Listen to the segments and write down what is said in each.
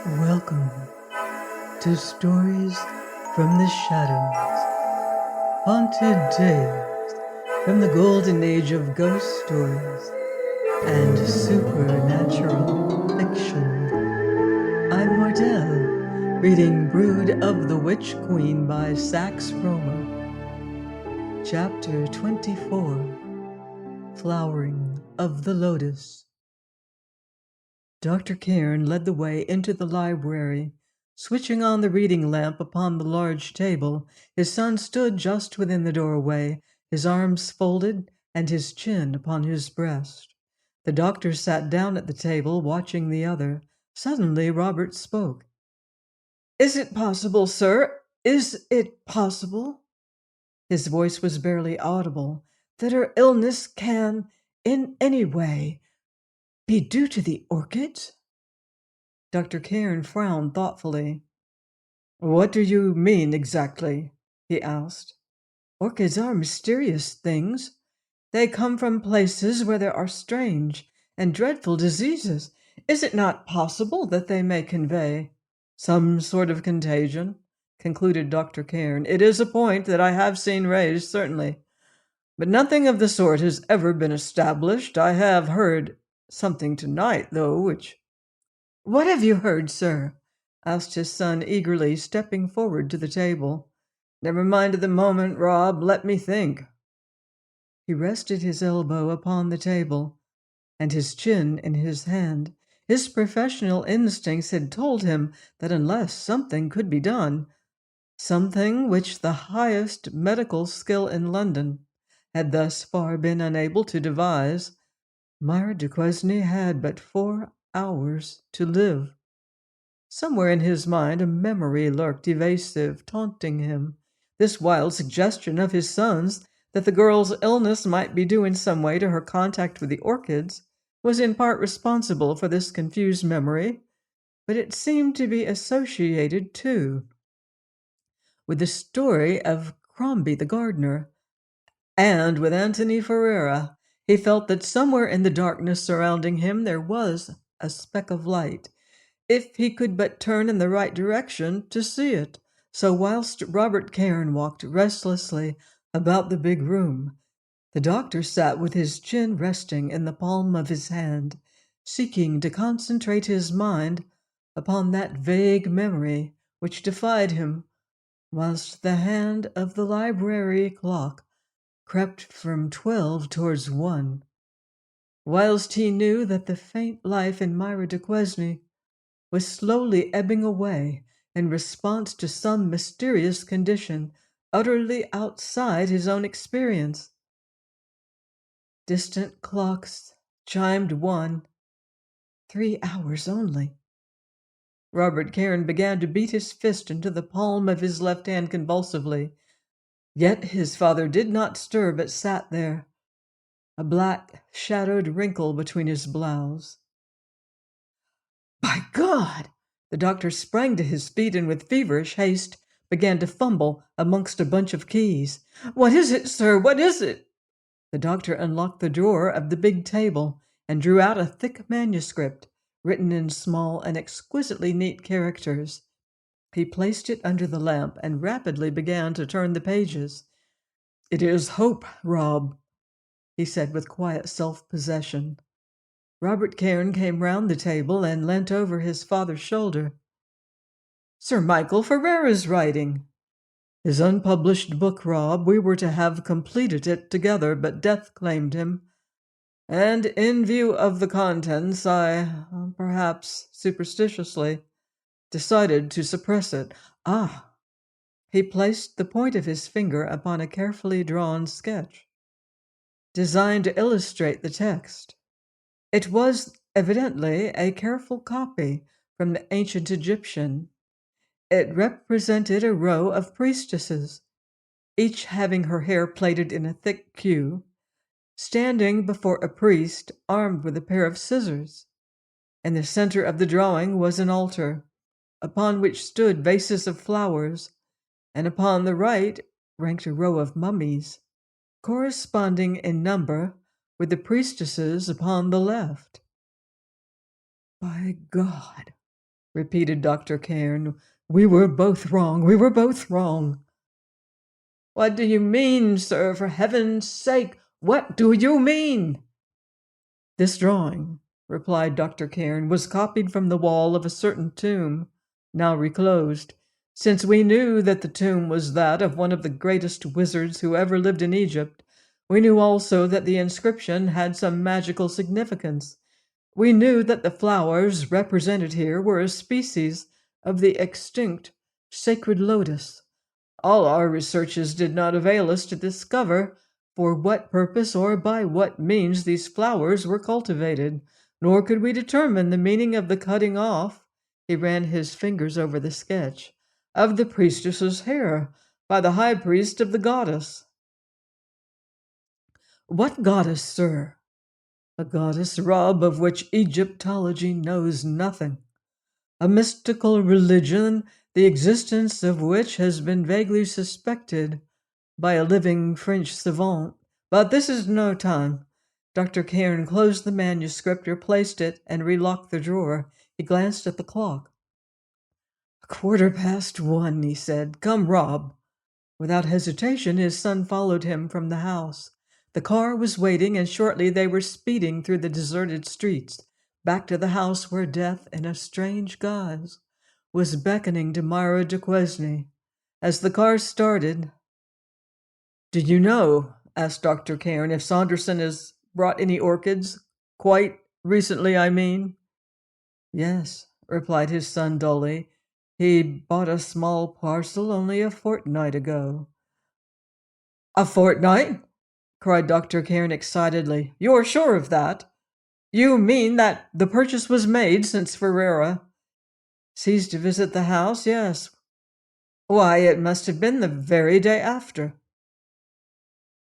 Welcome to Stories from the Shadows, haunted tales from the golden age of ghost stories and supernatural fiction. I'm Mordell, reading Brood of the Witch Queen by Sax Rohmer, Chapter 24, Flowering of the Lotus. Dr. Cairn led the way into the library. Switching on the reading lamp upon the large table, his son stood just within the doorway, his arms folded and his chin upon his breast. The doctor sat down at the table, watching the other. Suddenly, Robert spoke. "Is it possible, sir? Is it possible?" His voice was barely audible. "That her illness can, in any way, be due to the orchids?" Dr. Cairn frowned thoughtfully. "What do you mean exactly?" he asked. "Orchids are mysterious things. They come from places where there are strange and dreadful diseases. Is it not possible that they may convey some sort of contagion?" concluded Dr. Cairn. "It is a point that I have seen raised, certainly, but nothing of the sort has ever been established. I have heard something tonight, though, which—" "What have you heard, sir?" asked his son eagerly, stepping forward to the table. "Never mind at the moment, Rob. Let me think." He rested his elbow upon the table and his chin in his hand. His professional instincts had told him that unless something could be done, something which the highest medical skill in London had thus far been unable to devise, Myra Duquesne had but 4 hours to live. Somewhere in his mind a memory lurked, evasive, taunting him. This wild suggestion of his son's that the girl's illness might be due in some way to her contact with the orchids was in part responsible for this confused memory, but it seemed to be associated, too, with the story of Crombie the gardener, and with Antony Ferreira. He felt that somewhere in the darkness surrounding him there was a speck of light, if he could but turn in the right direction to see it. So whilst Robert Cairn walked restlessly about the big room, the doctor sat with his chin resting in the palm of his hand, seeking to concentrate his mind upon that vague memory which defied him, whilst the hand of the library clock crept from 12 towards 1, whilst he knew that the faint life in Myra Duquesne was slowly ebbing away in response to some mysterious condition utterly outside his own experience. Distant clocks chimed 1. 3 hours only. Robert Cairn began to beat his fist into the palm of his left hand convulsively. Yet his father did not stir, but sat there, a black shadowed wrinkle between his brows. "By God!" The doctor sprang to his feet and with feverish haste began to fumble amongst a bunch of keys. "What is it, sir? What is it?" The doctor unlocked the drawer of the big table and drew out a thick manuscript written in small and exquisitely neat characters. He placed it under the lamp and rapidly began to turn the pages. "It is hope, Rob," he said with quiet self-possession. Robert Cairn came round the table and leant over his father's shoulder. "Sir Michael Ferreira's writing." "His unpublished book, Rob. We were to have completed it together, but death claimed him. And in view of the contents, I, perhaps superstitiously, decided to suppress it." "Ah!" He placed the point of his finger upon a carefully drawn sketch, designed to illustrate the text. It was evidently a careful copy from the ancient Egyptian. It represented a row of priestesses, each having her hair plaited in a thick queue, standing before a priest armed with a pair of scissors. In the center of the drawing was an altar, upon which stood vases of flowers, and upon the right ranked a row of mummies, corresponding in number with the priestesses upon the left. "By God!" repeated Dr. Cairn. "We were both wrong. We were both wrong." "What do you mean, sir? For heaven's sake, what do you mean?" "This drawing," replied Dr. Cairn, "was copied from the wall of a certain tomb, now reclosed. Since we knew that the tomb was that of one of the greatest wizards who ever lived in Egypt, we knew also that the inscription had some magical significance. We knew that the flowers represented here were a species of the extinct sacred lotus. All our researches did not avail us to discover for what purpose or by what means these flowers were cultivated, nor could we determine the meaning of the cutting off," he ran his fingers over the sketch, "of the priestess's hair by the high priest of the goddess." "What goddess, sir?" "A goddess, Rob, of which Egyptology knows nothing. A mystical religion, the existence of which has been vaguely suspected by a living French savant. But this is no time." Dr. Cairn closed the manuscript, replaced it, and relocked the drawer. He glanced at the clock. "1:15, he said. "Come, Rob." Without hesitation, his son followed him from the house. The car was waiting, and shortly they were speeding through the deserted streets, back to the house where death, in a strange guise, was beckoning to Myra de Quesnay. As the car started, "Do you know," asked Dr. Cairn, "if Saunderson has brought any orchids? Quite recently, I mean." "Yes," replied his son dully. "He bought a small parcel only a fortnight ago." "A fortnight?" cried Dr. Cairn excitedly. "You're sure of that? You mean that the purchase was made since Ferreira ceased to visit the house? Yes." "Why, it must have been the very day after."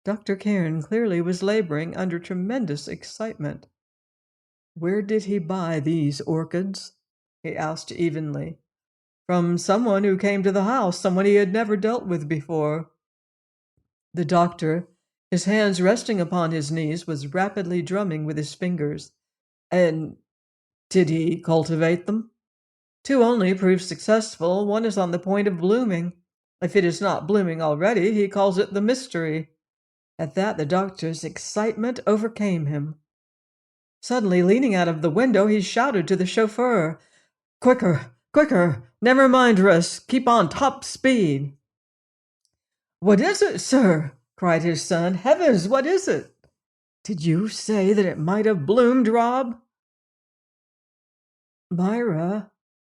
Dr. Cairn clearly was laboring under tremendous excitement. "Where did he buy these orchids?" he asked evenly. "From someone who came to the house, someone he had never dealt with before." The doctor, his hands resting upon his knees, was rapidly drumming with his fingers. "And did he cultivate them?" "Two only proved successful. One is on the point of blooming. If it is not blooming already, he calls it the mystery." At that, the doctor's excitement overcame him. Suddenly, leaning out of the window, he shouted to the chauffeur, "Quicker, quicker! Never mind Russ. Keep on top speed." "What is it, sir?" cried his son. "Heavens, what is it?" "Did you say that it might have bloomed, Rob?" "Myra,"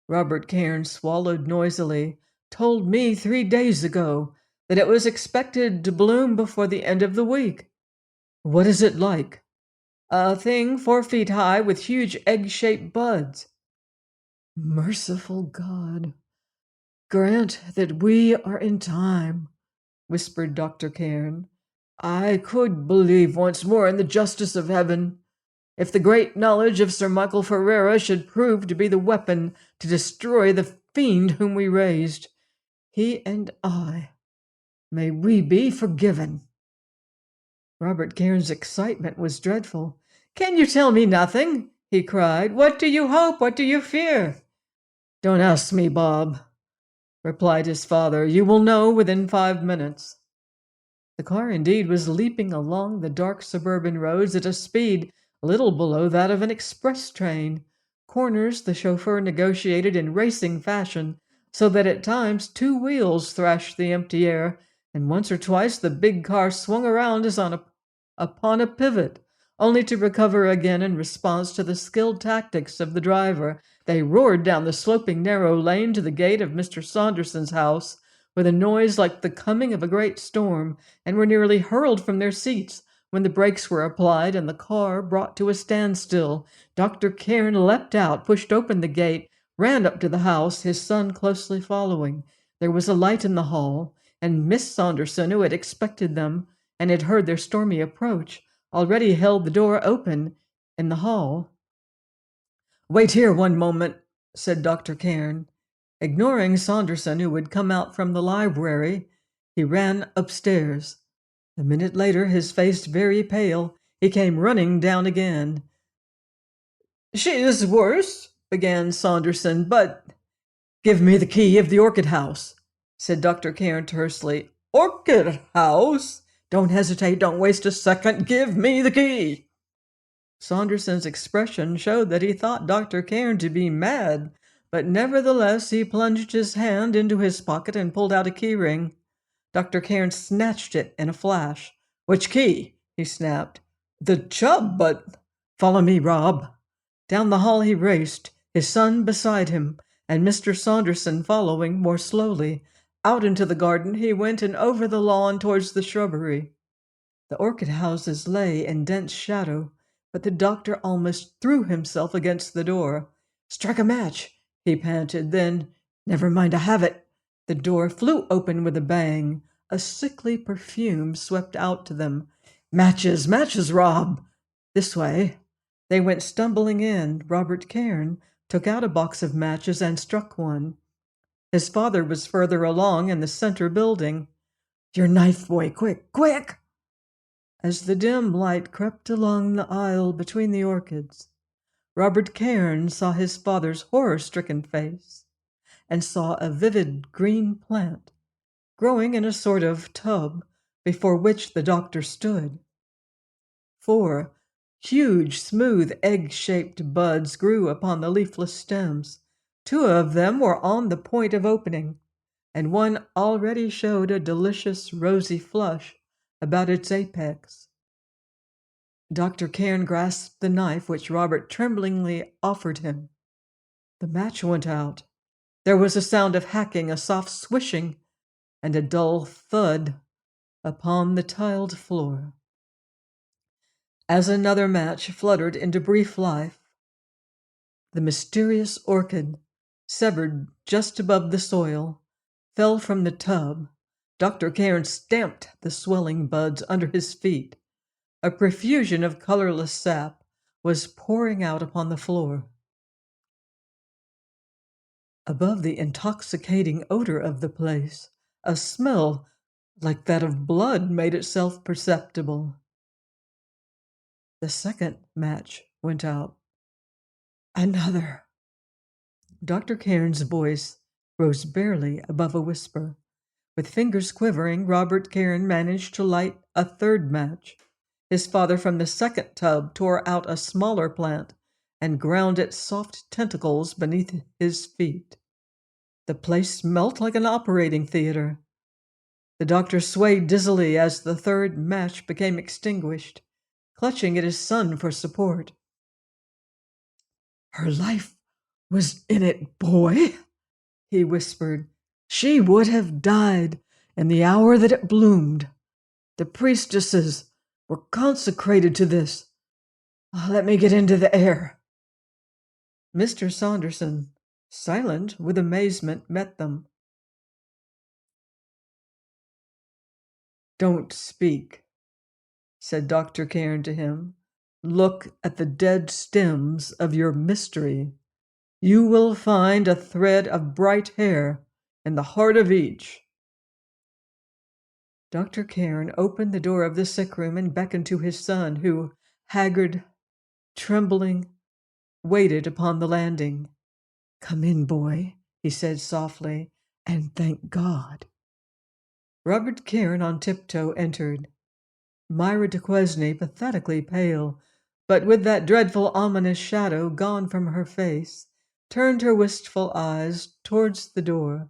Robert Cairn swallowed noisily, "told me 3 days ago that it was expected to bloom before the end of the week." "What is it like?" "A thing 4 feet high with huge egg-shaped buds." "Merciful God, grant that we are in time," whispered Dr. Cairn. "I could believe once more in the justice of heaven. If the great knowledge of Sir Michael Ferreira should prove to be the weapon to destroy the fiend whom we raised, he and I, may we be forgiven." Robert Cairn's excitement was dreadful. "Can you tell me nothing?" he cried. "What do you hope? What do you fear?" "Don't ask me, Bob," replied his father. "You will know within 5 minutes." The car indeed was leaping along the dark suburban roads at a speed little below that of an express train. Corners the chauffeur negotiated in racing fashion, so that at times 2 wheels thrashed the empty air, and once or twice the big car swung around as upon a pivot, only to recover again in response to the skilled tactics of the driver. They roared down the sloping narrow lane to the gate of Mr. Saunderson's house with a noise like the coming of a great storm, and were nearly hurled from their seats when the brakes were applied and the car brought to a standstill. Dr. Cairn leapt out, pushed open the gate, ran up to the house, his son closely following. There was a light in the hall, and Miss Saunderson, who had expected them and had heard their stormy approach, already held the door open in the hall. "Wait here 1 moment," said Dr. Cairn. Ignoring Saunderson, who had come out from the library, he ran upstairs. A minute later, his face very pale, he came running down again. "She is worse?" began Saunderson, but give me the key of the orchid house, said Dr. Cairn tersely. Orchid house? Don't hesitate, don't waste a second. Give me the key. Saunderson's expression showed that he thought Dr. Cairn to be mad, but nevertheless he plunged his hand into his pocket and pulled out a key ring. Dr. Cairn snatched it in a flash. Which key? He snapped. The Chubb, but follow me, Rob. Down the hall he raced, his son beside him, and Mr. Saunderson following more slowly. Out into the garden he went and over the lawn towards the shrubbery. The orchid houses lay in dense shadow, but the doctor almost threw himself against the door. Strike a match, he panted, then, never mind, I have it. The door flew open with a bang. A sickly perfume swept out to them. Matches, matches, Rob! This way. They went stumbling in. Robert Cairn took out a box of matches and struck one. His father was further along in the center building. Your knife, boy, quick, quick! As the dim light crept along the aisle between the orchids, Robert Cairn saw his father's horror-stricken face and saw a vivid green plant growing in a sort of tub before which the doctor stood. 4 huge, smooth, egg-shaped buds grew upon the leafless stems. 2 of them were on the point of opening, and one already showed a delicious rosy flush about its apex. Dr. Cairn grasped the knife which Robert tremblingly offered him. The match went out. There was a sound of hacking, a soft swishing, and a dull thud upon the tiled floor. As another match fluttered into brief life, the mysterious orchid, severed just above the soil, fell from the tub. Dr. Cairn stamped the swelling buds under his feet. A profusion of colorless sap was pouring out upon the floor. Above the intoxicating odor of the place, a smell like that of blood made itself perceptible. The second match went out. Another. Dr. Cairn's voice rose barely above a whisper. With fingers quivering, Robert Cairn managed to light a third match. His father from the second tub tore out a smaller plant and ground its soft tentacles beneath his feet. The place smelt like an operating theater. The doctor swayed dizzily as the third match became extinguished, clutching at his son for support. Her life was in it, boy, he whispered. She would have died in the hour that it bloomed. The priestesses were consecrated to this. Let me get into the air. Mr. Saunderson, silent with amazement, met them. Don't speak, said Dr. Cairn to him. Look at the dead stems of your mystery. You will find a thread of bright hair in the heart of each. Dr. Cairn opened the door of the sick room and beckoned to his son, who, haggard, trembling, waited upon the landing. Come in, boy, he said softly, and thank God. Robert Cairn on tiptoe entered. Myra de Quesnay, pathetically pale, but with that dreadful ominous shadow gone from her face, turned her wistful eyes towards the door,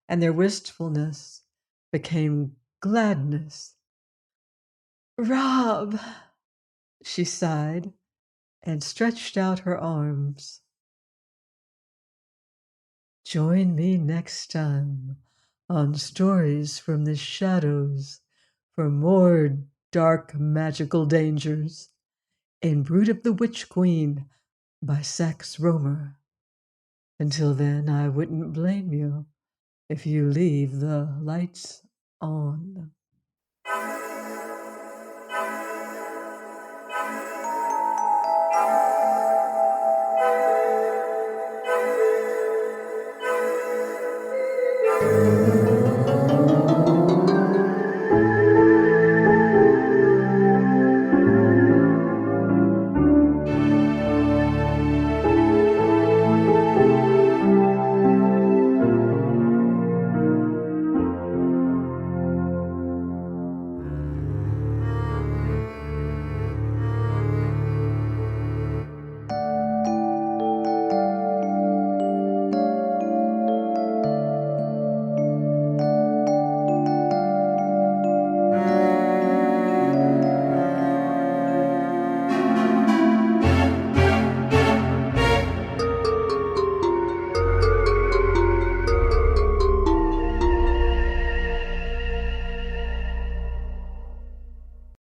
and their wistfulness became gladness. Rob, she sighed, and stretched out her arms. Join me next time on Stories from the Shadows for more dark magical dangers in Brood of the Witch Queen by Sax Rohmer. Until then, I wouldn't blame you if you leave the lights on.